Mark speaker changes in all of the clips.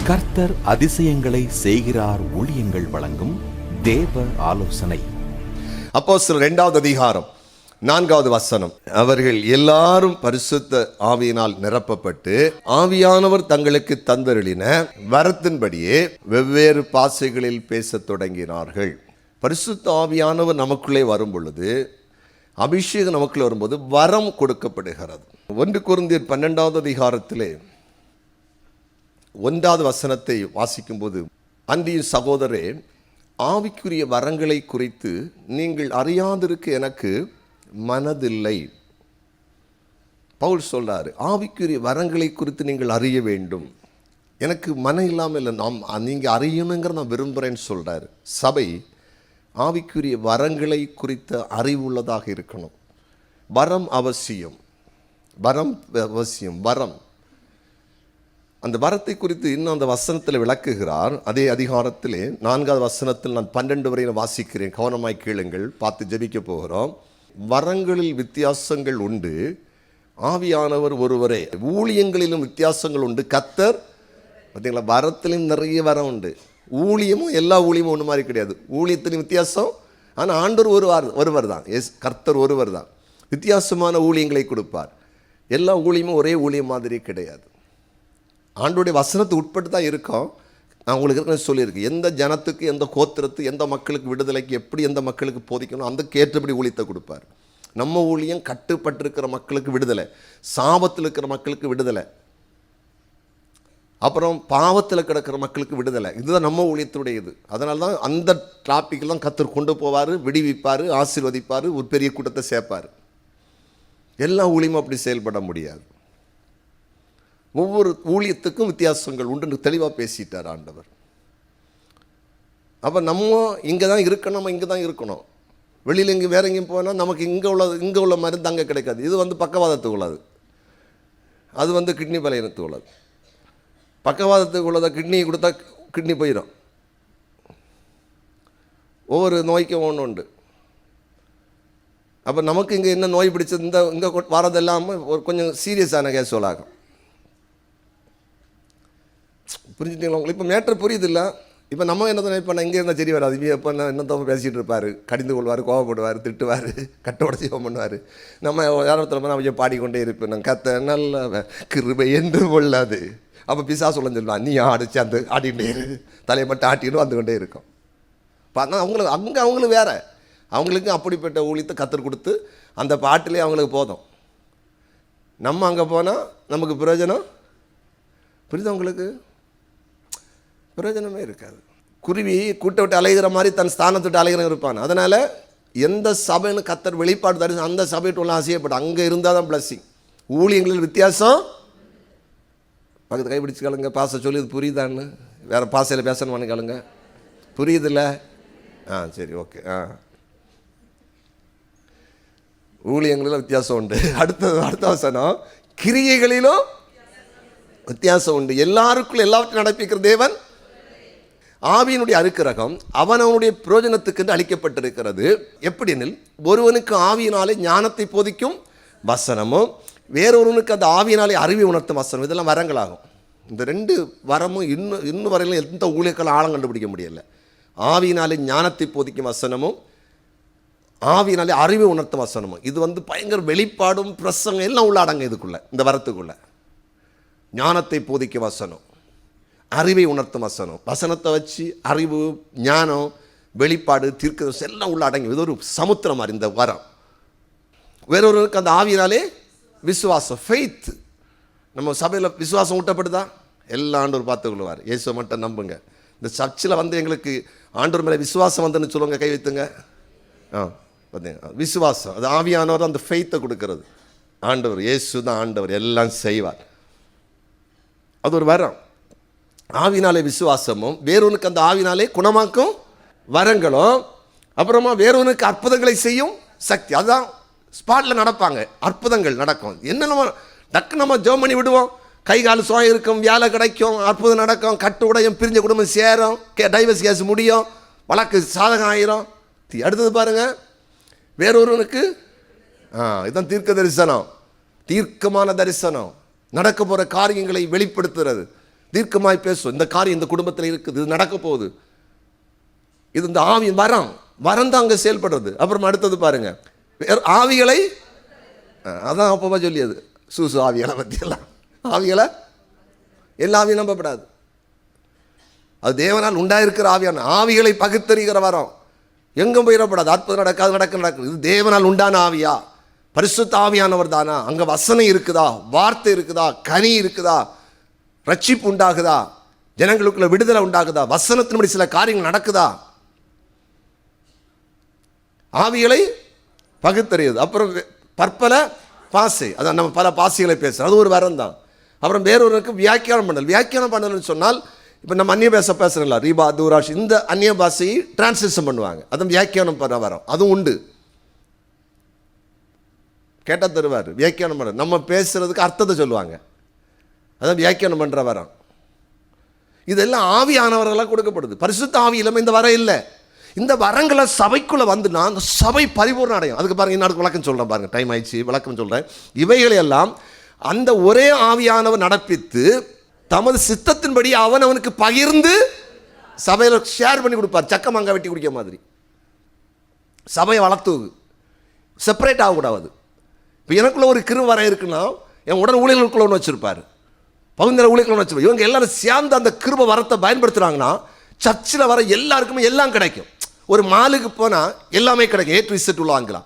Speaker 1: கர்த்தர் அதிசயங்களை செய்கிறார் ஊழியங்கள் வழங்கும் தேவ ஆலோசனை.
Speaker 2: அப்போஸ்தலர் 2வது அதிகாரம் 4வது வசனம். அவர்கள் எல்லாரும் பரிசுத்த ஆவியினால் நிரப்பப்பட்டு ஆவியானவர் தங்களுக்கு தந்தருளின வரத்தின்படியே வெவ்வேறு பாஷைகளில் பேசத் தொடங்கினார்கள். பரிசுத்த ஆவியானவர் நமக்குள்ளே வரும் பொழுது, அபிஷேகம் நமக்குள்ளே வரும்போது வரம் கொடுக்கப்படுகிறது. 1 கொரிந்தியர் 12வது அதிகாரத்திலே 1வது வசனத்தை வாசிக்கும்போது, அன்றியும் சகோதரரே, ஆவிக்குரிய வரங்களை குறித்து நீங்கள் அறியாதிருக்க எனக்கு மனதில்லை. பவுல் சொல்றாரு, ஆவிக்குரிய வரங்களை குறித்து நீங்கள் அறிய வேண்டும். எனக்கு மனம் இல்லாமல் இல்லை, நீங்கள் அறியணுங்கிற நான் விரும்புகிறேன்னு சொல்கிறாரு. சபை ஆவிக்குரிய வரங்களை குறித்த அறிவுள்ளதாக இருக்கணும். வரம் அவசியம், வரம் அவசியம். வரம், அந்த வரத்தை குறித்து இன்னும் அந்த வசனத்தில் விளக்குகிறார். அதே அதிகாரத்திலே 4வது வசனத்தில் நான் 12 வரையில் வாசிக்கிறேன், கவனமாய் கேளுங்கள், பார்த்து ஜெபிக்க போகிறோம். வரங்களில் வித்தியாசங்கள் உண்டு, ஆவியானவர் ஒருவரே. ஊழியங்களிலும் வித்தியாசங்கள் உண்டு, கர்த்தர். பார்த்தீங்களா, வரத்திலும் நிறைய வரம் உண்டு. ஊழியமும் எல்லா ஊழியமும் ஒன்று மாதிரி கிடையாது. ஊழியத்திலும் வித்தியாசம், ஆனால் ஆண்டவர் ஒருவர் தான். கர்த்தர் ஒருவர் தான். வித்தியாசமான ஊழியங்களை கொடுப்பார். எல்லா ஊழியமும் ஒரே ஊழியம் மாதிரி கிடையாது. ஆண்டோடைய வசனத்தை உட்பட்டு தான் இருக்கோம். நான் உங்களுக்கு சொல்லியிருக்கேன், எந்த ஜனத்துக்கு, எந்த கோத்திரத்துக்கு, எந்த மக்களுக்கு விடுதலைக்கு எப்படி எந்த மக்களுக்கு போதிக்கணும், அந்த ஏற்றபடி ஊழியத்தை கொடுப்பார். நம்ம ஊழியம் கட்டுப்பட்டிருக்கிற மக்களுக்கு விடுதலை, சாபத்தில் இருக்கிற மக்களுக்கு விடுதலை, அப்புறம் பாவத்தில் கிடக்கிற மக்களுக்கு விடுதலை. இதுதான் நம்ம ஊழியத்துடைய இது. அதனால தான் அந்த டாப்பிக்கெல்லாம் கர்த்தர் கொண்டு போவார், விடுவிப்பார், ஆசீர்வதிப்பார், ஒரு பெரிய கூட்டத்தை சேர்ப்பார். எல்லா ஊழியமும் அப்படி செயல்பட முடியாது. ஒவ்வொரு ஊழியத்துக்கும் வித்தியாசங்கள் உண்டு, தெளிவாக பேசிட்டார் ஆண்டவர். அப்போ நம்ம இங்கே தான் இருக்கணும், நம்ம இங்கே தான் இருக்கணும். வெளியில் இங்கே வேற எங்கேயும் போனால் நமக்கு இங்கே உள்ள மருந்து அங்கே கிடைக்காது. இது பக்கவாதத்துக்கு உள்ளது, அது கிட்னி பலவீனத்துக்கு உள்ளது. பக்கவாதத்துக்கு உள்ளதை கிட்னி கொடுத்தா கிட்னி போயிடும். ஒவ்வொரு நோய்க்கும் ஒன்று உண்டு. அப்போ நமக்கு இங்கே என்ன நோய் பிடிச்சது, இங்கே வரதெல்லாம் ஒரு கொஞ்சம் சீரியஸான கேஸ் ஆகும். புரிஞ்சுட்டீங்களா உங்களுக்கு? இப்போ மேட்ரு புரியுது இல்லை? இப்போ நம்ம என்ன நினைப்போம், இங்கே இருந்தால் சரி வராது, இப்போ என்னத்தவங்க பேசிகிட்டு இருப்பார், கடிந்து கொள்வார், கோவப்படுவார், திட்டுவார், கட்டோட ஜீவம் பண்ணுவார். நம்ம யாரத்தில் போனால் அவங்க பாடிக்கொண்டே இருப்பேன், நான் கத்த நல்ல கிருபை என்று கொள்ளாது. அப்போ பிசா சொல்லுவான், நீ ஆடிச்சு அந்த ஆடிக்கிட்டே இரு, தலையை மட்டும் ஆட்டின்னு வந்துக்கிட்டே இருக்கும். பார்த்தா அவங்களுக்கு வேறு, அவங்களுக்கும் அப்படிப்பட்ட ஊழியத்தை கற்றுக் கொடுத்து அந்த பாட்டிலே அவங்களுக்கு போதும். நம்ம அங்கே போனால் நமக்கு பிரயோஜனம் புரியுது? அவங்களுக்கு பிரயோஜனமே இருக்காது. குருவி கூட்ட விட்டு அலைகிற மாதிரி தன் ஸ்தானத்தை விட்டு அலைகிற இருப்பான். அதனால் எந்த சபைன்னு கர்த்தர் வெளிப்பாடு தரிசனம் அந்த சபைட்டு உள்ள ஆசையப்படும், அங்கே இருந்தால் தான் பிளஸ்ஸிங். ஊழியங்களில் வித்தியாசம். பக்கத்து கைப்பிடிச்சு கேளுங்க, பாச சொல்லி இது புரியுதான்னு, வேறு பாசையில் பேசணுமான்னு கேளுங்க, புரியுதில்ல? சரி, ஓகே. ஊழியங்களிலும் வித்தியாசம் உண்டு. அடுத்த வசனம், கிரியைகளிலும் வித்தியாசம் உண்டு. எல்லாருக்குள்ள எல்லாவற்றையும் நடப்பிக்கிற தேவன். ஆவியினுடைய அருக்கிரகம் அவனுடைய பிரயோஜனத்துக்கு என்று அளிக்கப்பட்டிருக்கிறது. எப்படினில், ஒருவனுக்கு ஆவியினாலே ஞானத்தை போதிக்கும் வசனமும், வேறொருவனுக்கு அந்த ஆவியினாலே அறிவை உணர்த்தும் வசனம். இதெல்லாம் வரங்களாகும். இந்த 2 வரமும் இன்னும் வரையிலும் எந்த ஊழியர்களும் ஆழம் கண்டுபிடிக்க முடியலை. ஆவியினாலே ஞானத்தை போதிக்கும் வசனமும், ஆவியினாலே அறிவை உணர்த்தும் வசனமும். இது பயங்கர வெளிப்பாடும் பிரசங்கம் எல்லாம் உள்ள அடங்க இதுக்குள்ள, இந்த வரத்துக்குள்ள. ஞானத்தை போதிக்க வசனம், அறிவை உணர்த்தும் வசனம், வசனத்தை வச்சு அறிவு, ஞானம், வெளிப்பாடு, தீர்க்கதரிசனம் எல்லாம் உள்ள அடங்கி. இது ஒரு சமுத்திரம் மாதிரி இந்த வரம். வேறொருவருக்கு அந்த ஆவியினாலே விசுவாசம், ஃபெய்த். நம்ம சபையில் விசுவாசம் ஊட்டப்படுதா? எல்லா ஆண்டவர் பார்த்துக்கொள்வார். இயேசுவை மட்டும் நம்புங்க. இந்த சர்ச்சில் எங்களுக்கு ஆண்டவர் மேலே விசுவாசம் வந்துன்னு சொல்லுவாங்க, கை வைத்துங்க. பார்த்தீங்க, விசுவாசம், அது ஆவியானவர் அந்த ஃபெய்த்தை கொடுக்கறது. ஆண்டவர் இயேசு தான் ஆண்டவர், எல்லாம் செய்வார். அது ஒரு வரம். ஆவினாலே விசுவாசமும், வேறொனுக்கு அந்த ஆவினாலே குணமாக்கும் வரங்களும், அப்புறமா வேறொனுக்கு அற்புதங்களை செய்யும் சக்தி. அதுதான் ஸ்பாட்டில் நடப்பாங்க, அற்புதங்கள் நடக்கும். என்ன நம்ம டக்கு நம்ம ஜெபம் பண்ணி விடுவோம், கை கால் சுகம் இருக்கும், வேலை கிடைக்கும், அற்புதம் நடக்கும், கட்டு உடையும், பிரிஞ்ச குடும்பம் சேரும், டைவர்ஸ் கேஸ் முடியும், வழக்கு சாதகம் ஆயிரும். அடுத்தது பாருங்க, வேறொருவனுக்கு இதுதான் தீர்க்க தரிசனம், தீர்க்கமான தரிசனம், நடக்க போகிற காரியங்களை வெளிப்படுத்துறது. தீர்க்கமாய் பேசும். இந்த காரியம் இந்த குடும்பத்தில் இருக்குது, இது நடக்க போகுது, இது இந்த ஆவி வரம் தான் அங்கே செயல்படுறது. அப்புறம் அடுத்தது பாருங்க, ஆவிகளை, அதான் அப்பப்பா சொல்லியது சூசு ஆவிகளை பற்றியெல்லாம். ஆவிகளை எல்லா ஆவியும் நம்பப்படாது, அது தேவனால் உண்டாயிருக்கிற ஆவியான ஆவிகளை பகுத்தறிகிற வரம். எங்கும் போயிடப்படாது, அற்புதம் நடக்குது. இது தேவனால் உண்டான ஆவியா, பரிசுத்த ஆவியானவர் தானா, அங்கே வசனம் இருக்குதா, வார்த்தை இருக்குதா, கனி இருக்குதா, ரட்சிப்பு உண்டாகுதா, ஜனங்களுக்குள்ள விடுதலை உண்டாகுதா, வசனத்தின்படி சில காரியங்கள் நடக்குதா, ஆவிகளை பகுத்தறியுது. அப்புறம் பற்பல பாசை, அதான் நம்ம பல பாசைகளை பேசுகிறோம், அது ஒரு வரம் தான். அப்புறம் வேறொருக்கு வியாக்கியானம் பண்ணலன்னு சொன்னால், இப்போ நம்ம அந்நிய பாஷை பேசுகிறோம்ல, ரீபா தூராஷ், இந்த அந்நிய பாஷையை டிரான்ஸ்லேஷன் பண்ணுவாங்க, அதுவும் வியாக்கியானம் பண்ண வரோம், அதுவும் உண்டு. கேட்டால் தருவார், வியாக்கியானம் பண்ண, நம்ம பேசுகிறதுக்கு அர்த்தத்தை சொல்லுவாங்க, அதான் வியாக்கியானம் பண்ணுற வரம். இதெல்லாம் ஆவியானவர்களாக கொடுக்கப்படுது. பரிசுத்த ஆவி இல்லாமல் இந்த வரம் இல்லை. இந்த வரங்களை சபைக்குள்ளே வந்துன்னா அந்த சபை பரிபூர்ணம் அடையும். அதுக்கு பாருங்கள், இன்னொரு விளக்கம் சொல்கிறேன் பாருங்கள், டைம் ஆயிடுச்சு, விளக்கம் சொல்கிறேன். இவைகளையெல்லாம் அந்த ஒரே ஆவியானவர் நடப்பித்து தமது சித்தத்தின்படி அவனுக்கு பகிர்ந்து சபையில் ஷேர் பண்ணி கொடுப்பார். சக்க மங்க வெட்டி குடிக்க மாதிரி சபையை வளர்த்து செப்பரேட் ஆகக்கூடாது. இப்போ எனக்குள்ள ஒரு கிருபை வரம் இருக்குன்னா என் உடன் ஊழியர்களுக்குள்ள ஒன்று வச்சுருப்பார், பகுந்தர ஊழியர்கள் வச்சுருப்பார். இவங்க எல்லாரும் சேர்ந்து அந்த கிருபை வரத்தை பயன்படுத்துகிறாங்கன்னா சர்ச்சில் வர எல்லாருக்குமே எல்லாம் கிடைக்கும். ஒரு மாலுக்கு போனால் எல்லாமே கிடைக்கும், ஏ டு இசட் உள்ள வாங்கலாம்.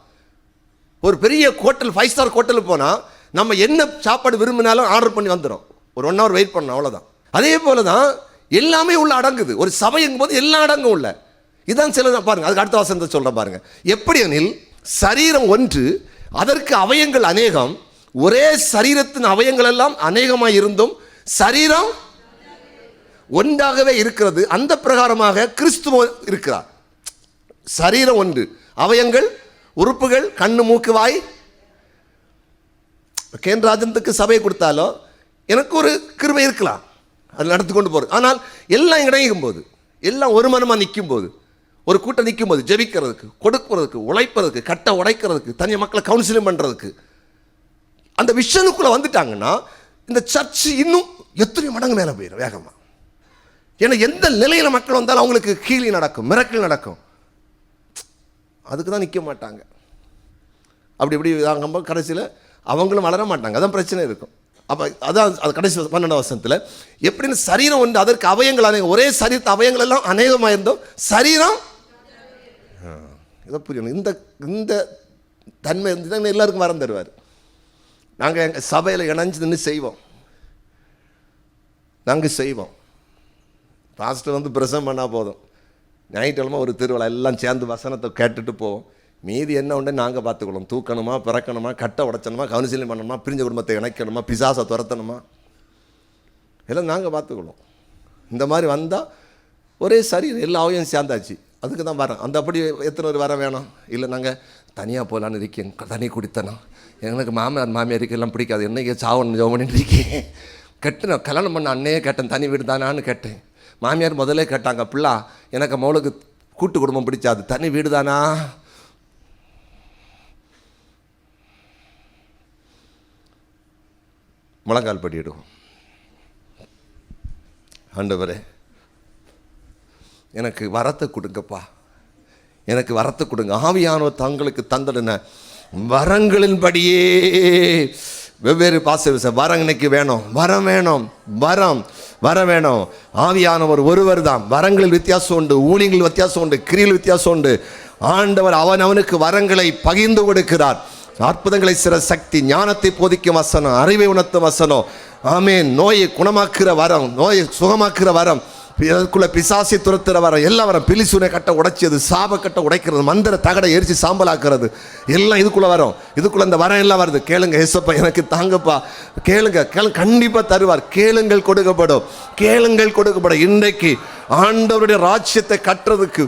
Speaker 2: ஒரு பெரிய ஹோட்டல், 5 ஸ்டார் ஹோட்டலுக்கு போனால் நம்ம என்ன சாப்பாடு விரும்பினாலும் ஆர்டர் பண்ணி வந்துடும், ஒரு 1 hour வெயிட் பண்ணணும், அவ்வளோதான். அதே போல தான் எல்லாமே உள்ள அடங்குது. ஒரு சபைங்கும் போது எல்லாம் அடங்கும் உள்ள. இதுதான் சில பாருங்கள், அதுக்கு அடுத்த வசனத்தை சொல்கிறேன் பாருங்கள். எப்படி எனில் சரீரம் ஒன்று, அதற்கு அவயங்கள் அநேகம், ஒரே சரீரத்தின் அவயங்கள் எல்லாம் அநேகமாக இருந்தும் சரீரம் ஒன்றாகவே இருக்கிறது. அந்த பிரகாரமாக கிறிஸ்துவ இருக்கிறார். சரீரம் ஒன்று, அவயங்கள், உறுப்புகள், கண்ணு, மூக்கு, வாய். கேன்ராஜனுக்கு சபையை கொடுத்தாலும் எனக்கு ஒரு கிருபை இருக்கலாம், அது நடத்தி கொண்டு போகிறது. ஆனால் எல்லாம் இணையும் போது, எல்லாம் ஒரு மனமாக நிற்கும் போது, ஒரு கூட்டம் நிற்கும் போது, ஜெபிக்கிறதுக்கு, கொடுக்கிறதுக்கு, உழைப்பதற்கு, கட்டை உடைக்கிறதுக்கு, தனி மக்களை கவுன்சிலிங் பண்ணுறதுக்கு, அந்த விஷனுக்குள்ளே வந்துட்டாங்கன்னா இந்த சர்ச் இன்னும் எத்தனை மடங்கு மேலே போயிடும் வேகமாக. ஏன்னா எந்த நிலையில் மக்கள் வந்தாலும் அவங்களுக்கு ஹீலி நடக்கும், மிரக்கல் நடக்கும். அதுக்கு தான் நிற்க மாட்டாங்க. அப்படி இப்படி வாங்கும்போது கடைசியில் அவங்களும் வளர மாட்டாங்க, அதான் பிரச்சனை இருக்கும். அப்போ அதான் அது கடைசி 12ஆம் வசனத்தில் எப்படின்னு சரீரம் ஒன்று, அதற்கு அவயங்கள் அநேகம், ஒரே சரீரத்து அவயங்கள் எல்லாம் அநேகமாக இருந்தோம் சரீரம். இதை புரியணும். இந்த தன்மை இருந்துதான் எல்லாருக்கும் வரம் தருவார். நாங்கள் எங்கள் சபையில் இணைஞ்சு நின்று செய்வோம், நாங்கள் செய்வோம். பாஸ்டர் வந்து பிரசங்கம் பண்ணால் போதும், ஞாயிற்றுக்கிழமை ஒரு திருவிழா எல்லாம் சேர்ந்து வசனத்தை கேட்டுட்டு போவோம். மீதி என்ன உண்டு நாங்கள் பார்த்துக்கணும். தூக்கணுமா, பிறக்கணுமா, கட்டை உடைச்சணுமா, கவுன்சிலிங் பண்ணணுமா, பிரிஞ்ச குடும்பத்தை இணைக்கணுமா, பிசாசை துரத்தணுமா, எல்லாம் நாங்கள் பார்த்துக்கணும். இந்த மாதிரி வந்தால் ஒரே சரீரம் எல்லா அவையும் சேர்ந்தாச்சு. அதுக்கு தான் வரேன். அந்த அப்படி எத்தனை ஒரு வர வேணும் இல்லை, நாங்கள் தனியாக போகலான்னு இருக்கேன், தனி குடித்தனம், எனக்கு மாமியார் இருக்கலாம் பிடிக்காது, என்னைக்கு சாவணும் ஜோம் பண்ணிட்டு இருக்கேன். கெட்டுனேன், கல்யாணம் பண்ண அன்னையே கேட்டேன், தனி வீடு தானான்னு கேட்டேன். மாமியார் முதலே கேட்டாங்க, பிள்ளா எனக்கு மவுளுக்கு கூட்டு குடும்பம் பிடிச்சாது, தனி வீடு தானா. முழங்கால் படிடுவோம். ஆண்டவரே எனக்கு வரத்தை கொடுங்கப்பா, எனக்கு வரத்தை கொடுங்க. ஆவியானவர் தங்களுக்கு தந்தன வரங்களின்படியே வெவ்வேறு பாச வரம் இன்னைக்கு வேணும், வரம் வேணும், வரம் வேணும். ஆவியானவர் ஒருவர் தான். வரங்களில் வித்தியாசம் உண்டு, ஊழியங்களில் வித்தியாசம் உண்டு, கிரியில் வித்தியாசம் உண்டு. ஆண்டவர் அவனுக்கு வரங்களை பகிர்ந்து கொடுக்கிறார். அற்புதங்களை சிற சக்தி, ஞானத்தை போதிக்கும் வசனம், அறிவை உணர்த்தும் வசனம், ஆமென். நோயை குணமாக்குற வரம், நோயை சுகமாக்குற வரம், அதுக்குள்ள பிசாசை துரத்துற வரம், எல்லா வரம். பிலிசூனை கட்டை உடைச்சது, சாப கட்டை உடைக்கிறது, மந்திர தகடை எரிச்சு சாம்பலாக்குறது, எல்லாம் இதுக்குள்ள வரும். இதுக்குள்ள இந்த வரம் எல்லாம் வருது. கேளுங்க, ஏசப்பா எனக்கு தாங்கப்பா, கேளுங்க, கண்டிப்பாக தருவார். கேளுங்கள் கொடுக்கப்படும், கேளுங்கள் கொடுக்கப்படும். இன்றைக்கு ஆண்டவருடைய ராஜ்யத்தை கட்டுறதுக்கு,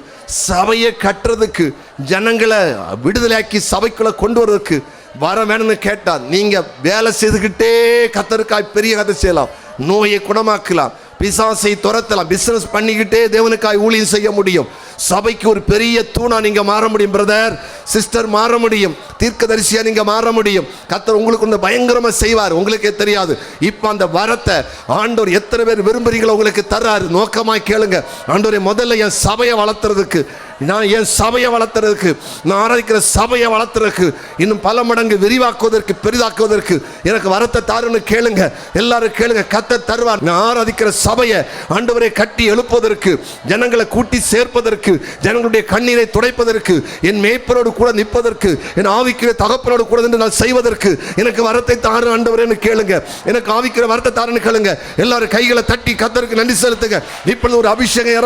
Speaker 2: சபையை கட்டுறதுக்கு, ஜனங்களை விடுதலையாக்கி சபைக்குள்ள கொண்டு வருவதற்கு வரம் வேணும்னு கேட்டால் நீங்க வேலை செய்துக்கிட்டே கர்த்தருக்காய் பெரிய கதை செய்யலாம், நோயை குணமாக்கலாம், பிசாசை துரத்தலாம், பிசினஸ் பண்ணிக்கிட்டே தேவனுக்காய் ஊழியம் செய்ய முடியும். சபைக்கு ஒரு பெரிய தூணா நீங்க மாற முடியும் பிரதர், சிஸ்டர், மாற முடியும். தீர்க்கதரிசியா நீங்க மாற முடியும். கர்த்தர் உங்களுக்கு இந்த பயங்கரமா செய்வார், உங்களுக்கே தெரியாது. இப்ப அந்த வரத்தை ஆண்டவர் எத்தனை பேர் விரும்புறீங்களோ உங்களுக்கு தர்றாரு. நோக்கமாய் கேளுங்க. ஆண்டவரே, முதல்ல என் சபையை வளர்த்துறதுக்கு, நான் என் சபையை வளர்த்துறதுக்கு, நான் ஆராதிக்கிற சபையை வளர்த்துறதுக்கு, இன்னும் பல மடங்கு விரிவாக்குவதற்கு, பெரிதாக்குவதற்கு எனக்கு வரத்தை தாருன்னு கேளுங்க. எல்லாரும் கேளுங்க, கர்த்தர் தருவார். நான் ஆராதிக்கிற சபையை ஆண்டவரை கட்டி எழுப்புவதற்கு, ஜனங்களை கூட்டி சேர்ப்பதற்கு, ஜனங்களுடைய கண்ணீரை துடைப்பதற்கு, என் மேய்ப்பரோடு கூட நிற்பதற்கு, என் ஆவிக்கிற தகப்பனோடு கூட நின்று நான் செய்வதற்கு எனக்கு வரத்தை தாரு ஆண்டவரேன்னு கேளுங்க. எனக்கு ஆவிக்கிற வரத்தை தாருன்னு கேளுங்க. எல்லாரும் கைகளை தட்டி கர்த்தருக்கு நன்றி செலுத்துங்க. இப்பொழுது ஒரு அபிஷேகம்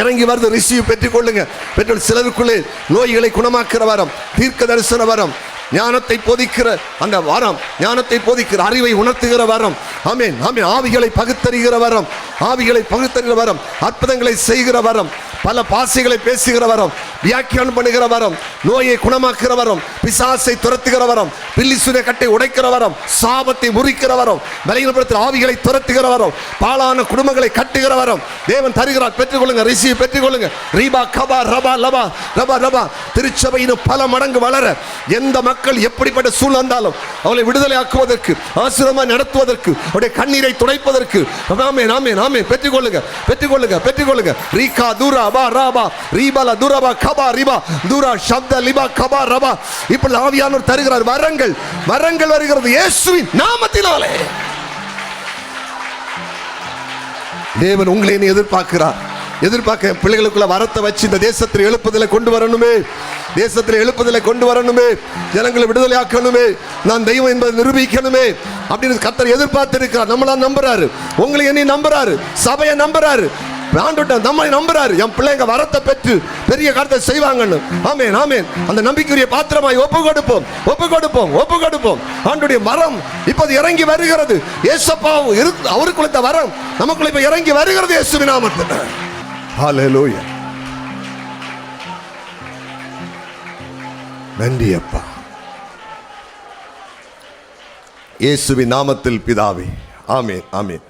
Speaker 2: இறங்கி வருது. ரிசீவ் பெற்றுக்கொள்ளுங்க. பெற்று சிலருக்குள்ளே நோய்களை குணமாக்குற வரம், தீர்க்க தரிசன வரம், ஞானத்தை போதிக்கிற அந்த வரம், ஞானத்தை போதிக்கிற அறிவை உணர்த்துகிற வரம், ஆமென் ஆமென், ஆவிகளை பகுத்தறிகிற வரம், ஆவிகளை பகுத்தறிகிற வரம், அற்புதங்களை செய்கிற வரம், பல பாசைகளை பேசுகிற வரம், வியாக்கியானம் பண்ணுகிற வரம், நோயை குணமாக்குற வரம், பிசாசை துரத்துகிற வரம், பில்லிசுனை கட்டை உடைக்கிற வரம், சாபத்தை முறிக்கிற வரம், பலகீனப்படுத்துகிற ஆவிகளை துரத்துகிற வரம், பாழான குடும்பங்களை கட்டுகிற வரம் தேவன் தருகிறார். பெற்றுக்கொள்ளுங்க, ரிசீவ் பெற்றுக்கொள்ளுங்க. ரீபா கபா ரபா லபா ரபா ரபா. திருச்சபையின் பல மடங்கு வளர, எந்த மக்கள் எப்படிப்பட்ட சூழல் இருந்தாலும் அவளை விடுதலை ஆக்குவதற்கு, ஆசீர்வாதமாக நடத்துவதற்கு, அவருடைய கண்ணீரை துடைப்பதற்கு, ஆமென் ஆமென் ஆமென், பெற்றுக்கொள்ளுங்க பெற்றுக்கொள்ளுங்க பெற்றுக்கொள்ளுங்க. ரீகா தூரா பா ராபா ரீபால துரபா கபா ரிபா தூரா சப்த லிபா கபா ரபா. இப்பொழுது ஆவியானவர் தருகிறார் வரங்கள், வரங்கள் வருகிறது இயேசுவின் நாமத்தினாலே. தேவன் உங்களை எதிர்பார்க்கிறார். எதிர்பார்க்க பிள்ளைகளுக்குள்ள வரத்தை வச்சு இந்த தேசத்தில் எழுப்புதலை கொண்டு வரணுமே, தேசத்தில் எழுப்புதலை கொண்டு வரணுமே, ஜனங்களை விடுதலை ஆக்கணுமே, நான் தெய்வம் என்பதை நிரூபிக்கணுமே அப்படின்னு கர்த்தர் எதிர்பார்த்து இருக்கிறார். நம்மளா நம்புறாரு, உங்களை என்னை நம்புறாரு, சபையை நம்புறாரு, ஆண்டவர்ட்ட நம்மை நம்புறாரு. என் பிள்ளைங்க வரத்தை பெற்று பெரிய காரியத்தை செய்வாங்கன்னு. ஆமென் ஆமென். அந்த நம்பிக்கையுரிய பாத்திரமாய் ஒப்பு கொடுப்போம், ஒப்பு கொடுப்போம், ஒப்பு கொடுப்போம். ஆண்டவருடைய வரம் இப்போது இறங்கி வருகிறது. இயேசப்பா அவருக்குள்ள இந்த வரம் நமக்குள்ள இப்ப இறங்கி வருகிறது இயேசுவின் நாமத்தில். ஹல்லேலூயா. நன்றி அப்பா, இயேசுவின் நாமத்தில் பிதாவே. ஆமென் ஆமென்.